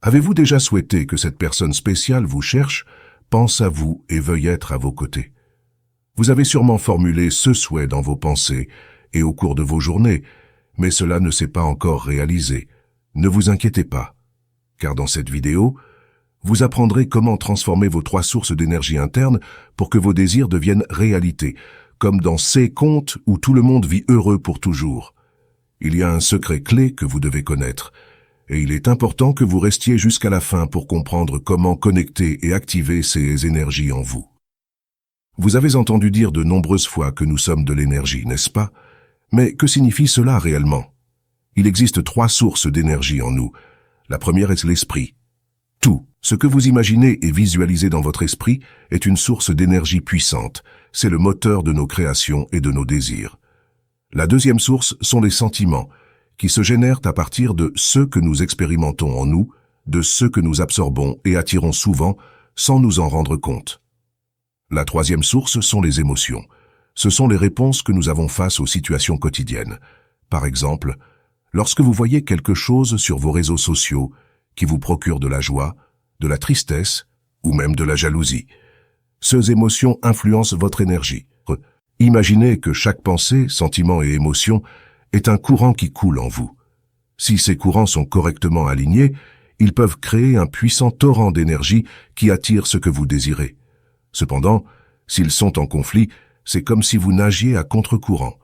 Avez-vous déjà souhaité que cette personne spéciale vous cherche, pense à vous et veuille être à vos côtés? Vous avez sûrement formulé ce souhait dans vos pensées et au cours de vos journées, mais cela ne s'est pas encore réalisé. Ne vous inquiétez pas, car dans cette vidéo, vous apprendrez comment transformer vos 3 sources d'énergie interne pour que vos désirs deviennent réalité, comme dans ces contes où tout le monde vit heureux pour toujours. Il y a un secret clé que vous devez connaître, et il est important que vous restiez jusqu'à la fin pour comprendre comment connecter et activer ces énergies en vous. Vous avez entendu dire de nombreuses fois que nous sommes de l'énergie, n'est-ce pas? Mais que signifie cela réellement? Il existe 3 sources d'énergie en nous. La première est l'esprit. Tout ce que vous imaginez et visualisez dans votre esprit est une source d'énergie puissante. C'est le moteur de nos créations et de nos désirs. La deuxième source sont les sentiments, qui se génèrent à partir de ceux que nous expérimentons en nous, de ceux que nous absorbons et attirons souvent sans nous en rendre compte. La troisième source sont les émotions. Ce sont les réponses que nous avons face aux situations quotidiennes. Par exemple, lorsque vous voyez quelque chose sur vos réseaux sociaux qui vous procure de la joie, de la tristesse ou même de la jalousie. Ces émotions influencent votre énergie. Imaginez que chaque pensée, sentiment et émotion est un courant qui coule en vous. Si ces courants sont correctement alignés, ils peuvent créer un puissant torrent d'énergie qui attire ce que vous désirez. Cependant, s'ils sont en conflit, c'est comme si vous nagiez à contre-courant,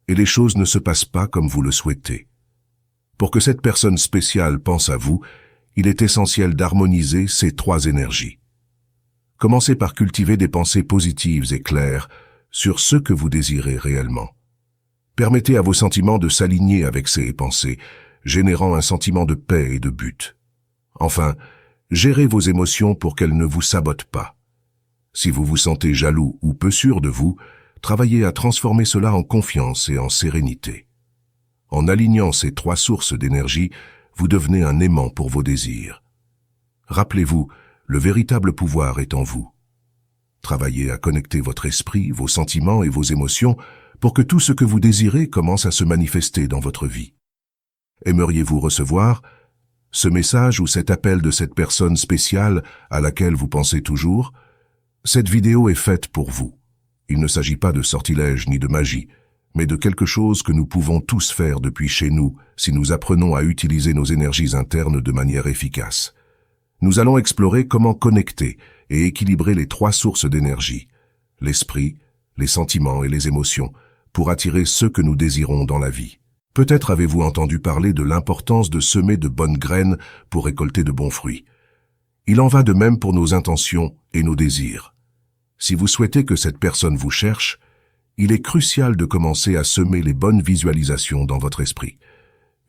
et les choses ne se passent pas comme vous le souhaitez. Pour que cette personne spéciale pense à vous, il est essentiel d'harmoniser ces 3 énergies. Commencez par cultiver des pensées positives et claires sur ce que vous désirez réellement. Permettez à vos sentiments de s'aligner avec ces pensées, générant un sentiment de paix et de but. Enfin, gérez vos émotions pour qu'elles ne vous sabotent pas. Si vous vous sentez jaloux ou peu sûr de vous, travaillez à transformer cela en confiance et en sérénité. En alignant ces 3 sources d'énergie, vous devenez un aimant pour vos désirs. Rappelez-vous, le véritable pouvoir est en vous. Travaillez à connecter votre esprit, vos sentiments et vos émotions pour que tout ce que vous désirez commence à se manifester dans votre vie. Aimeriez-vous recevoir ce message ou cet appel de cette personne spéciale à laquelle vous pensez toujours? Cette vidéo est faite pour vous. Il ne s'agit pas de sortilège ni de magie, mais de quelque chose que nous pouvons tous faire depuis chez nous si nous apprenons à utiliser nos énergies internes de manière efficace. Nous allons explorer comment connecter et équilibrer les 3 sources d'énergie, l'esprit, les sentiments et les émotions, pour attirer ce que nous désirons dans la vie. Peut-être avez-vous entendu parler de l'importance de semer de bonnes graines pour récolter de bons fruits. Il en va de même pour nos intentions et nos désirs. Si vous souhaitez que cette personne vous cherche, il est crucial de commencer à semer les bonnes visualisations dans votre esprit.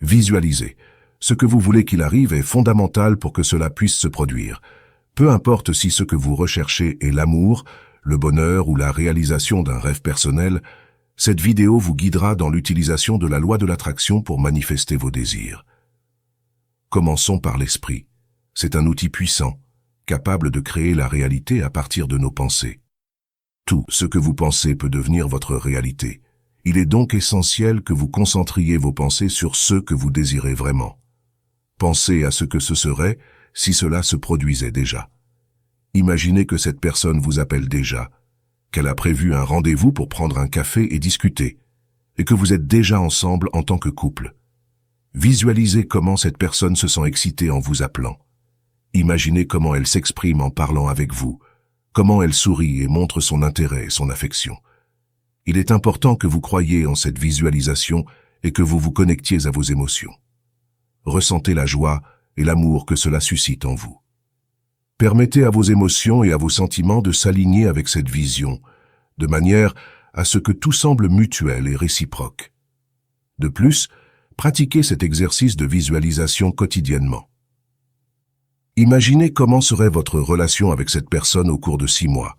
Visualisez. Ce que vous voulez qu'il arrive est fondamental pour que cela puisse se produire. Peu importe si ce que vous recherchez est l'amour, le bonheur ou la réalisation d'un rêve personnel, cette vidéo vous guidera dans l'utilisation de la loi de l'attraction pour manifester vos désirs. Commençons par l'esprit. C'est un outil puissant, capable de créer la réalité à partir de nos pensées. Tout ce que vous pensez peut devenir votre réalité. Il est donc essentiel que vous concentriez vos pensées sur ce que vous désirez vraiment. Pensez à ce que ce serait si cela se produisait déjà. Imaginez que cette personne vous appelle déjà, qu'elle a prévu un rendez-vous pour prendre un café et discuter, et que vous êtes déjà ensemble en tant que couple. Visualisez comment cette personne se sent excitée en vous appelant. Imaginez comment elle s'exprime en parlant avec vous, comment elle sourit et montre son intérêt et son affection. Il est important que vous croyiez en cette visualisation et que vous vous connectiez à vos émotions. Ressentez la joie et l'amour que cela suscite en vous. Permettez à vos émotions et à vos sentiments de s'aligner avec cette vision, de manière à ce que tout semble mutuel et réciproque. De plus, pratiquez cet exercice de visualisation quotidiennement. Imaginez comment serait votre relation avec cette personne au cours de 6 mois.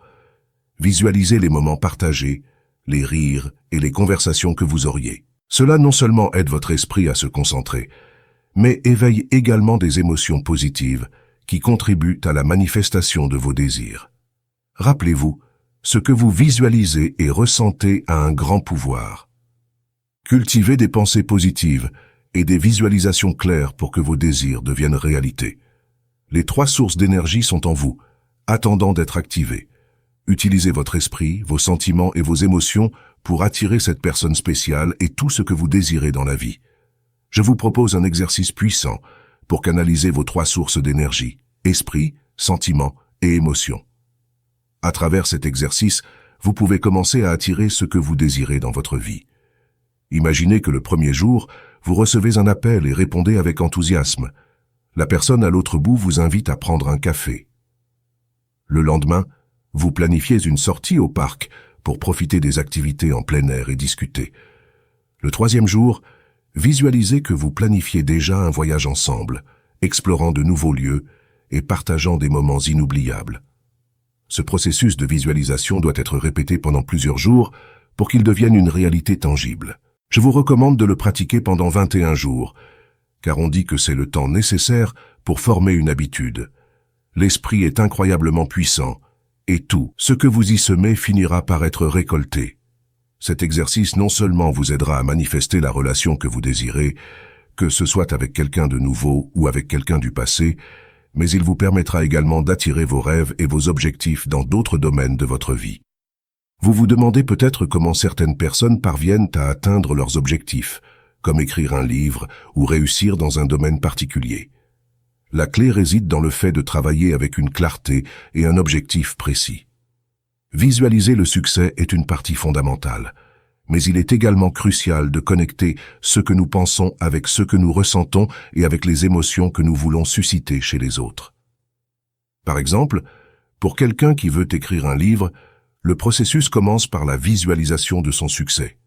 Visualisez les moments partagés, les rires et les conversations que vous auriez. Cela non seulement aide votre esprit à se concentrer, mais éveille également des émotions positives qui contribuent à la manifestation de vos désirs. Rappelez-vous, ce que vous visualisez et ressentez a un grand pouvoir. Cultivez des pensées positives et des visualisations claires pour que vos désirs deviennent réalité. Les 3 sources d'énergie sont en vous, attendant d'être activées. Utilisez votre esprit, vos sentiments et vos émotions pour attirer cette personne spéciale et tout ce que vous désirez dans la vie. Je vous propose un exercice puissant pour canaliser vos 3 sources d'énergie, esprit, sentiments et émotions. À travers cet exercice, vous pouvez commencer à attirer ce que vous désirez dans votre vie. Imaginez que le premier jour, vous recevez un appel et répondez avec enthousiasme. La personne à l'autre bout vous invite à prendre un café. Le lendemain, vous planifiez une sortie au parc pour profiter des activités en plein air et discuter. Le 3e jour, visualisez que vous planifiez déjà un voyage ensemble, explorant de nouveaux lieux et partageant des moments inoubliables. Ce processus de visualisation doit être répété pendant plusieurs jours pour qu'il devienne une réalité tangible. Je vous recommande de le pratiquer pendant 21 jours, car on dit que c'est le temps nécessaire pour former une habitude. L'esprit est incroyablement puissant, et tout ce que vous y semez finira par être récolté. Cet exercice non seulement vous aidera à manifester la relation que vous désirez, que ce soit avec quelqu'un de nouveau ou avec quelqu'un du passé, mais il vous permettra également d'attirer vos rêves et vos objectifs dans d'autres domaines de votre vie. Vous vous demandez peut-être comment certaines personnes parviennent à atteindre leurs objectifs, comme écrire un livre ou réussir dans un domaine particulier. La clé réside dans le fait de travailler avec une clarté et un objectif précis. Visualiser le succès est une partie fondamentale, mais il est également crucial de connecter ce que nous pensons avec ce que nous ressentons et avec les émotions que nous voulons susciter chez les autres. Par exemple, pour quelqu'un qui veut écrire un livre, le processus commence par la visualisation de son succès.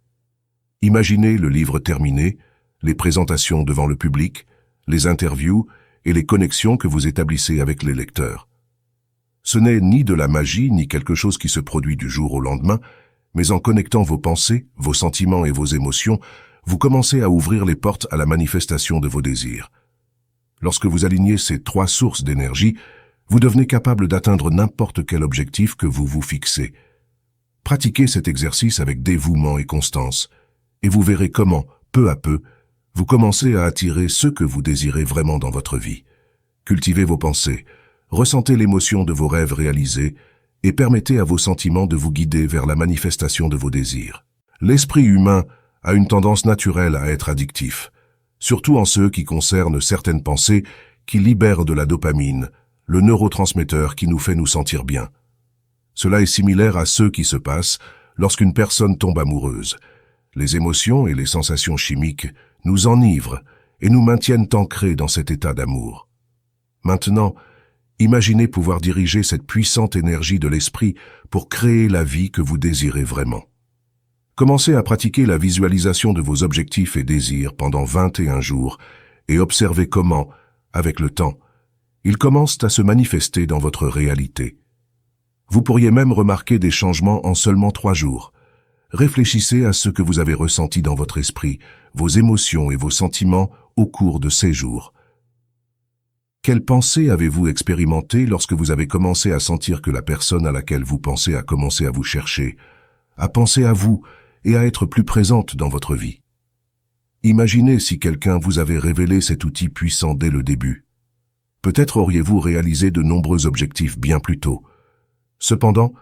Imaginez le livre terminé, les présentations devant le public, les interviews et les connexions que vous établissez avec les lecteurs. Ce n'est ni de la magie ni quelque chose qui se produit du jour au lendemain, mais en connectant vos pensées, vos sentiments et vos émotions, vous commencez à ouvrir les portes à la manifestation de vos désirs. Lorsque vous alignez ces 3 sources d'énergie, vous devenez capable d'atteindre n'importe quel objectif que vous vous fixez. Pratiquez cet exercice avec dévouement et constance, et vous verrez comment, peu à peu, vous commencez à attirer ce que vous désirez vraiment dans votre vie. Cultivez vos pensées, ressentez l'émotion de vos rêves réalisés, et permettez à vos sentiments de vous guider vers la manifestation de vos désirs. L'esprit humain a une tendance naturelle à être addictif, surtout en ce qui concerne certaines pensées qui libèrent de la dopamine, le neurotransmetteur qui nous fait nous sentir bien. Cela est similaire à ce qui se passe lorsqu'une personne tombe amoureuse. Les émotions et les sensations chimiques nous enivrent et nous maintiennent ancrés dans cet état d'amour. Maintenant, imaginez pouvoir diriger cette puissante énergie de l'esprit pour créer la vie que vous désirez vraiment. Commencez à pratiquer la visualisation de vos objectifs et désirs pendant 21 jours et observez comment, avec le temps, ils commencent à se manifester dans votre réalité. Vous pourriez même remarquer des changements en seulement 3 jours. Réfléchissez à ce que vous avez ressenti dans votre esprit, vos émotions et vos sentiments au cours de ces jours. Quelles pensées avez-vous expérimentées lorsque vous avez commencé à sentir que la personne à laquelle vous pensez a commencé à vous chercher, à penser à vous et à être plus présente dans votre vie? Imaginez si quelqu'un vous avait révélé cet outil puissant dès le début. Peut-être auriez-vous réalisé de nombreux objectifs bien plus tôt. Cependant,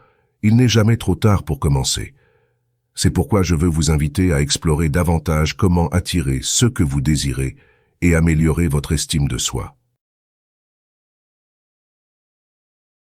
il n'est jamais trop tard pour commencer. C'est pourquoi je veux vous inviter à explorer davantage comment attirer ce que vous désirez et améliorer votre estime de soi.